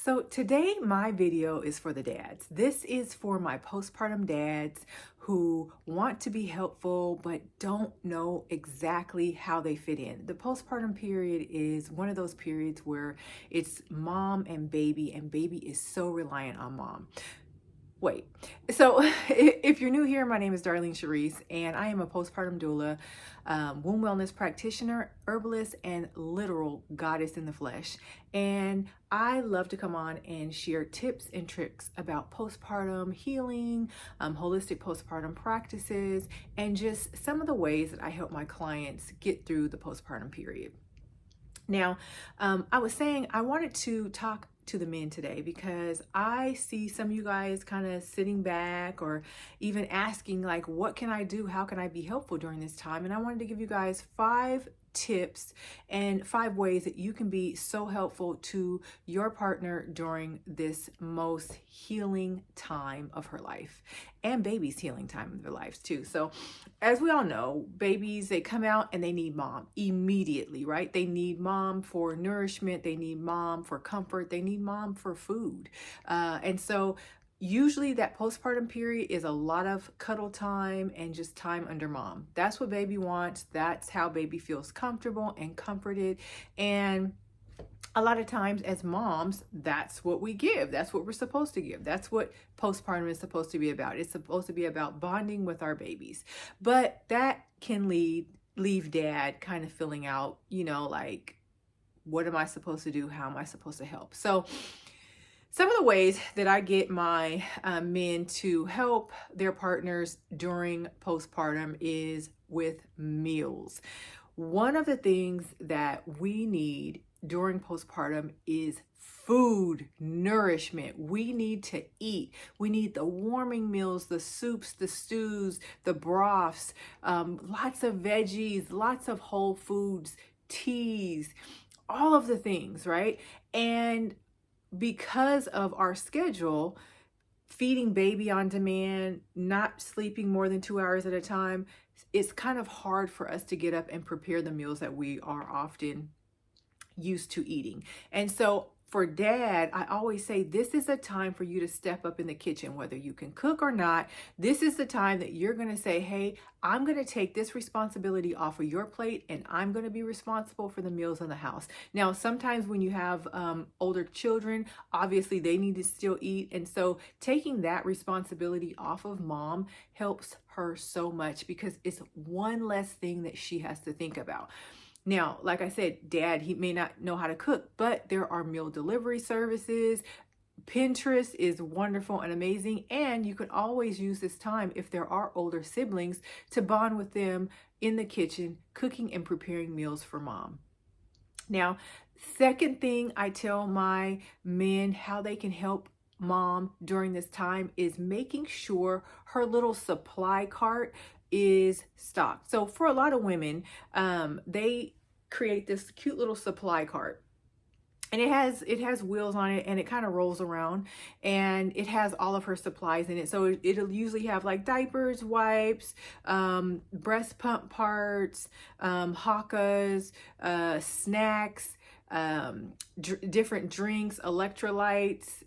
So today my video is for the dads. This is for my postpartum dads who want to be helpful but don't know exactly how they fit in. The postpartum period is one of those periods where it's mom and baby is so reliant on mom. Wait, so if you're new here, my name is Darlene Charise, and I am a postpartum doula, womb wellness practitioner, herbalist, and literal goddess in the flesh. And I love to come on and share tips and tricks about postpartum healing, holistic postpartum practices, and just some of the ways that I help my clients get through the postpartum period. Now, I was saying I wanted to talk to the men today because I see some of you guys kind of sitting back or even asking like, what can I do? How can I be helpful during this time? And I wanted to give you guys 5 tips and 5 ways that you can be so helpful to your partner during this most healing time of her life and baby's healing time of their lives too. So as we all know, babies, they come out and they need mom immediately, right? They need mom for nourishment. They need mom for comfort. They need mom for food. And so usually that postpartum period is a lot of cuddle time and just time under mom. That's what baby wants. That's how baby feels comfortable and comforted. And a lot of times as moms, that's what we give. That's what we're supposed to give. That's what postpartum is supposed to be about. It's supposed to be about bonding with our babies. But that can leave dad kind of feeling out, like, what am I supposed to do? How am I supposed to help? So some of the ways that I get my men to help their partners during postpartum is with meals. One of the things that we need during postpartum is food, nourishment. We need to eat. We need the warming meals, the soups, the stews, the broths, lots of veggies, lots of whole foods, teas, all of the things, right? And because of our schedule, feeding baby on demand, not sleeping more than 2 hours at a time, it's kind of hard for us to get up and prepare the meals that we are often used to eating. And so for dad, I always say this is a time for you to step up in the kitchen, whether you can cook or not. This is the time that you're going to say, hey, I'm going to take this responsibility off of your plate and I'm going to be responsible for the meals in the house. Now, sometimes when you have older children, obviously they need to still eat. And so taking that responsibility off of mom helps her so much because it's one less thing that she has to think about. Now, like I said, dad, he may not know how to cook, but there are meal delivery services. Pinterest is wonderful and amazing. And you can always use this time if there are older siblings to bond with them in the kitchen, cooking and preparing meals for mom. Now, second thing I tell my men how they can help mom during this time is making sure her little supply cart is stocked. So for a lot of women, they create this cute little supply cart. And it has wheels on it and it kind of rolls around and it has all of her supplies in it. So it'll usually have like diapers, wipes, breast pump parts, hawkas, snacks, different drinks, electrolytes,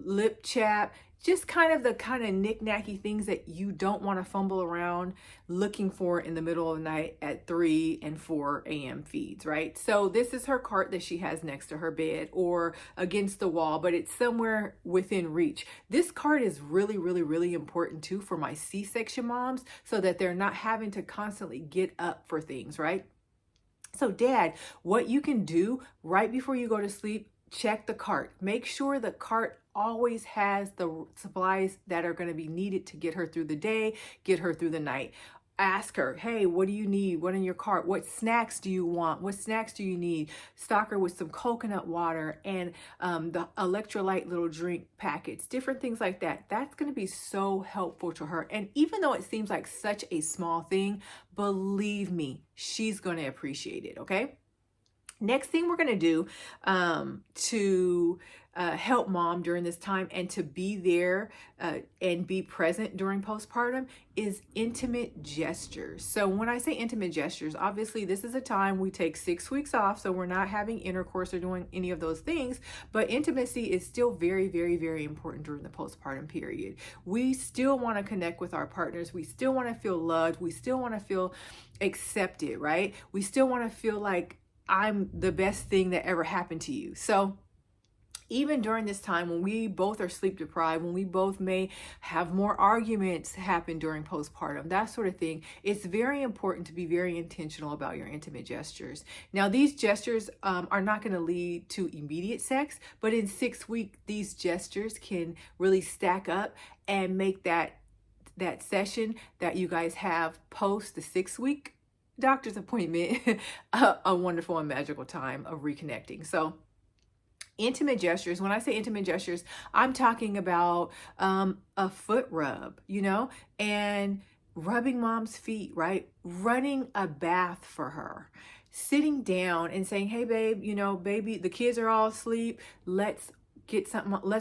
lip chap, just the kind of knick-knacky things that you don't want to fumble around looking for in the middle of the night at 3 and 4 a.m. feeds, right? So this is her cart that she has next to her bed or against the wall, but it's somewhere within reach. This cart is really, really, really important too for my C-section moms so that they're not having to constantly get up for things, right? So dad, what you can do right before you go to sleep, check the cart. Make sure the cart always has the supplies that are going to be needed to get her through the day, get her through the night. Ask her, hey, what do you need? What in your cart? What snacks do you want? What snacks do you need? Stock her with some coconut water and the electrolyte little drink packets, different things like that. That's going to be so helpful to her. And even though it seems like such a small thing, believe me, she's going to appreciate it, okay? Next thing we're going to do to help mom during this time and to be there and be present during postpartum is intimate gestures. So when I say intimate gestures, obviously this is a time we take 6 weeks off, so we're not having intercourse or doing any of those things, but intimacy is still very, very, very important during the postpartum period. We still want to connect with our partners. We still want to feel loved. We still want to feel accepted, right? We still want to feel like I'm the best thing that ever happened to you. So even during this time when we both are sleep deprived, when we both may have more arguments happen during postpartum, that sort of thing, it's very important to be very intentional about your intimate gestures. Now, these gestures are not going to lead to immediate sex, but in 6 weeks, these gestures can really stack up and make that session that you guys have post the 6-week doctor's appointment a wonderful and magical time of reconnecting. So intimate gestures, when I say intimate gestures, I'm talking about a foot rub, and rubbing mom's feet, right? Running a bath for her, sitting down and saying, hey babe, baby, the kids are all asleep, let's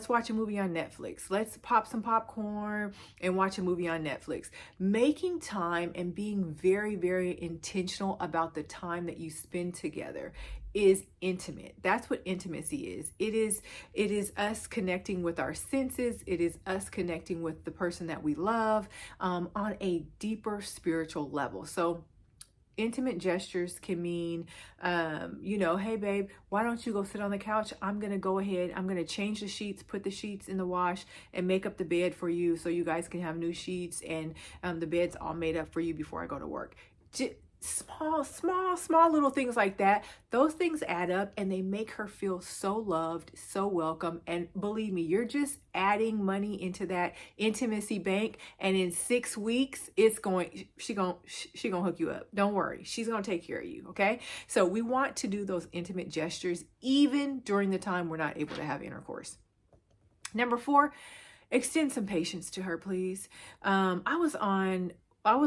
watch a movie on Netflix. Let's pop some popcorn and watch a movie on Netflix. Making time and being very, very intentional about the time that you spend together is intimate. That's what intimacy is. It is us connecting with our senses. It is us connecting with the person that we love on a deeper spiritual level. So intimate gestures can mean, hey babe, why don't you go sit on the couch? I'm going to go ahead. I'm going to change the sheets, put the sheets in the wash and make up the bed for you so you guys can have new sheets and the bed's all made up for you before I go to work. Small little things like that. Those things add up and they make her feel so loved, so welcome. And believe me, you're just adding money into that intimacy bank. And in 6 weeks, she gonna hook you up. Don't worry. She's going to take care of you. Okay. So we want to do those intimate gestures, even during the time we're not able to have intercourse. Number 4, extend some patience to her, please. I was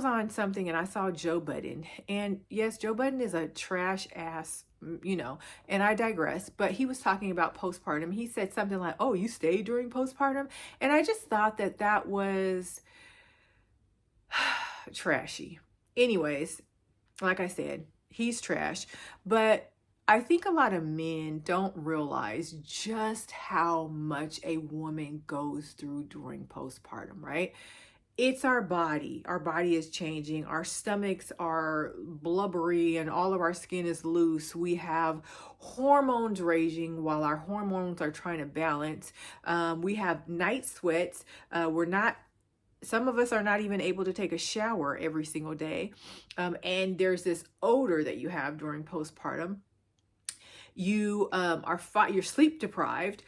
on something and I saw Joe Budden, and yes, Joe Budden is a trash ass, and I digress, but he was talking about postpartum. He said something like, oh, you stayed during postpartum. And I just thought that was trashy. Anyways, like I said, he's trash, but I think a lot of men don't realize just how much a woman goes through during postpartum, right? It's our body. Our body is changing. Our stomachs are blubbery and all of our skin is loose. We have hormones raging while our hormones are trying to balance. We have night sweats. Some of us are not even able to take a shower every single day. And there's this odor that you have during postpartum. You're sleep deprived.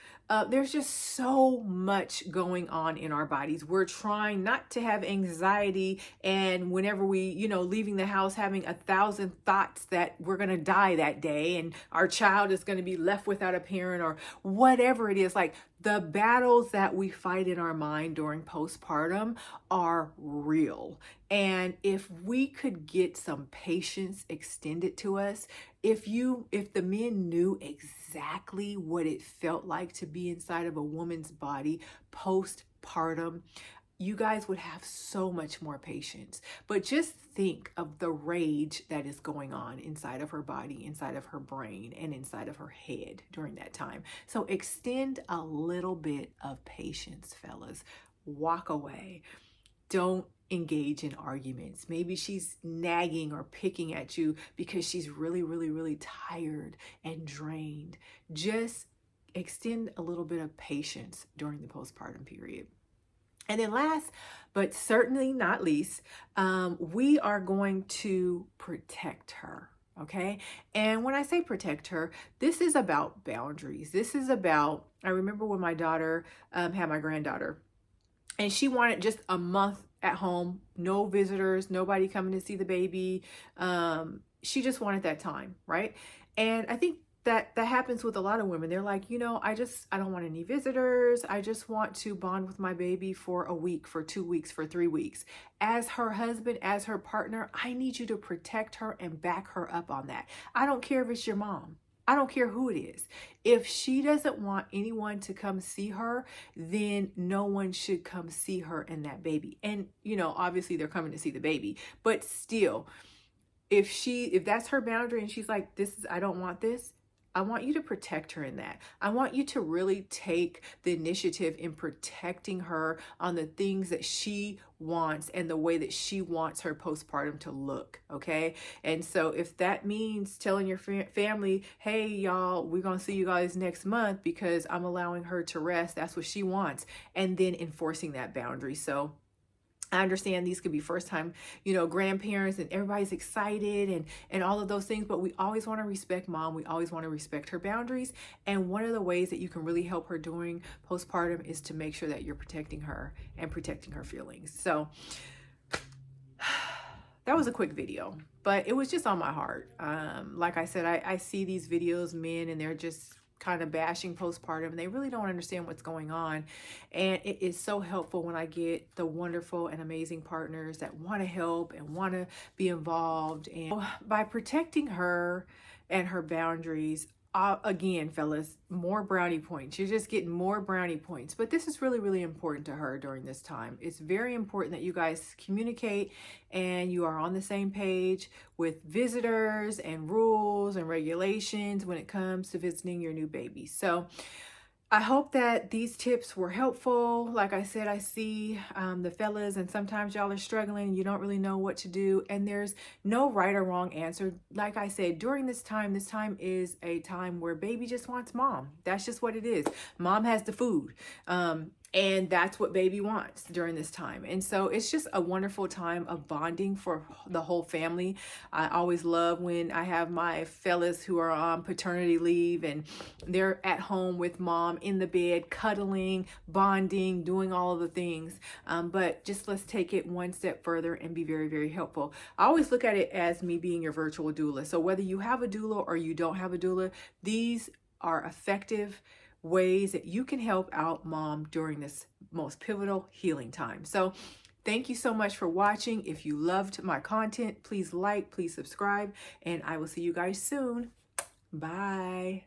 There's just so much going on in our bodies. We're trying not to have anxiety, and whenever we, leaving the house having 1,000 thoughts that we're going to die that day and our child is going to be left without a parent or whatever it is, like the battles that we fight in our mind during postpartum are real. And if we could get some patience extended to us, if the men knew exactly what it felt like to be inside of a woman's body postpartum, you guys would have so much more patience. But just think of the rage that is going on inside of her body, inside of her brain, and inside of her head during that time. So extend a little bit of patience, fellas. Walk away. Don't engage in arguments. Maybe she's nagging or picking at you because she's really, really, really tired and drained. Just extend a little bit of patience during the postpartum period. And then last, but certainly not least, we are going to protect her. Okay. And when I say protect her, this is about boundaries. This is about, I remember when my daughter had my granddaughter, and she wanted just a month at home, no visitors, nobody coming to see the baby. She just wanted that time, right? And I think that happens with a lot of women. They're like, I don't want any visitors. I just want to bond with my baby for a week, for 2 weeks, for 3 weeks. As her husband, as her partner, I need you to protect her and back her up on that. I don't care if it's your mom. I don't care who it is. If she doesn't want anyone to come see her, then no one should come see her and that baby. And, you know, obviously they're coming to see the baby, but still, if that's her boundary and she's like, I don't want this, I want you to protect her in that. I want you to really take the initiative in protecting her on the things that she wants and the way that she wants her postpartum to look, okay? And so if that means telling your family, hey, y'all, we're going to see you guys next month because I'm allowing her to rest, that's what she wants, and then enforcing that boundary. So I understand these could be first time, you know, grandparents and everybody's excited and all of those things, but we always want to respect mom. We always want to respect her boundaries. And one of the ways that you can really help her during postpartum is to make sure that you're protecting her and protecting her feelings. So that was a quick video, but it was just on my heart. Like I said, I see these videos, men, and they're just kind of bashing postpartum and they really don't understand what's going on. And it is so helpful when I get the wonderful and amazing partners that want to help and want to be involved. And by protecting her and her boundaries, again, fellas, more brownie points. You're just getting more brownie points. But this is really, really important to her during this time. It's very important that you guys communicate and you are on the same page with visitors and rules and regulations when it comes to visiting your new baby. So I hope that these tips were helpful. Like I said, I see the fellas, and sometimes y'all are struggling. You don't really know what to do, and there's no right or wrong answer. Like I said, during this time is a time where baby just wants mom. That's just what it is. Mom has the food. And that's what baby wants during this time. And so it's just a wonderful time of bonding for the whole family. I always love when I have my fellas who are on paternity leave and they're at home with mom in the bed, cuddling, bonding, doing all of the things. But just let's take it one step further and be very, very helpful. I always look at it as me being your virtual doula. So whether you have a doula or you don't have a doula, these are effective ways that you can help out mom during this most pivotal healing time. So thank you so much for watching. If you loved my content, please like, please subscribe, and I will see you guys soon. Bye.